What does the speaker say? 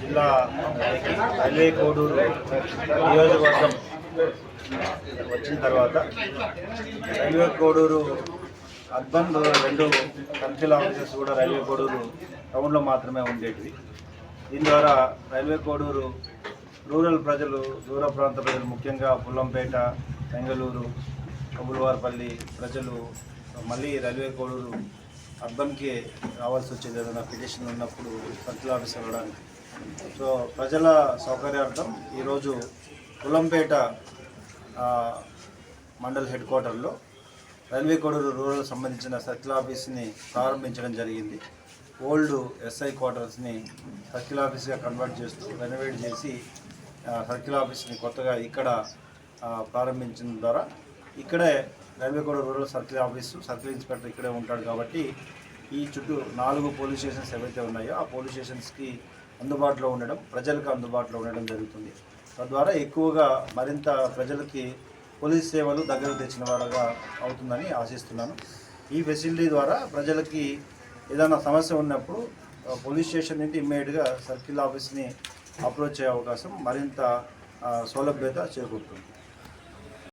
జిల్లా రైల్వే కోడూరు నియోజకవర్గం వచ్చిన తర్వాత railway Koduru urban 2 circle offices కూడా రైల్వే కోడూరు టౌన్లో మాత్రమే ఉండేటివి. దీని ద్వారా రైల్వే కోడూరు రూరల్ ప్రజలు, దూర ప్రాంత ప్రజలు, ముఖ్యంగా పుల్లంపేట, బెంగళూరు, కబుల్వార్పల్లి ప్రజలు మళ్ళీ రైల్వే కోడూరు అర్బన్కి రావాల్సి వచ్చేది ఏదైనా పిటిషన్ ఉన్నప్పుడు సర్కిల్ ఆఫీస్ వెళ్ళడానికి. సో ప్రజల సౌకర్యార్థం ఈరోజు పుల్లంపేట మండల్ హెడ్ క్వార్టర్లో రైల్వే కోడూరు రూరల్ సంబంధించిన సర్కిల్ ఆఫీస్ని ప్రారంభించడం జరిగింది. ఓల్డ్ ఎస్ఐ క్వార్టర్స్ని సర్కిల్ ఆఫీస్గా కన్వర్ట్ చేస్తూ రెనోవేట్ చేసి సర్కిల్ ఆఫీస్ని కొత్తగా ఇక్కడ ప్రారంభించిన ద్వారా ఇక్కడే railway Koduru rural circle office, circle inspector ఇక్కడే ఉంటాడు కాబట్టి ఈ చుట్టూ 4 పోలీస్ స్టేషన్స్ ఏవైతే ఉన్నాయో ఆ పోలీస్ స్టేషన్స్కి అందుబాటులో ఉండడం, ప్రజలకు అందుబాటులో ఉండడం జరుగుతుంది. తద్వారా ఎక్కువగా మరింత ప్రజలకి పోలీస్ సేవలు దగ్గరకు తెచ్చిన వారుగా అవుతుందని ఆశిస్తున్నాను. ఈ ఫెసిలిటీ ద్వారా ప్రజలకి ఏదైనా సమస్య ఉన్నప్పుడు పోలీస్ స్టేషన్ నుండి ఇమ్మీడియట్గా సర్కిల్ ఆఫీస్ని అప్రోచ్ అయ్యే అవకాశం, మరింత సౌలభ్యత చేకూరుతుంది.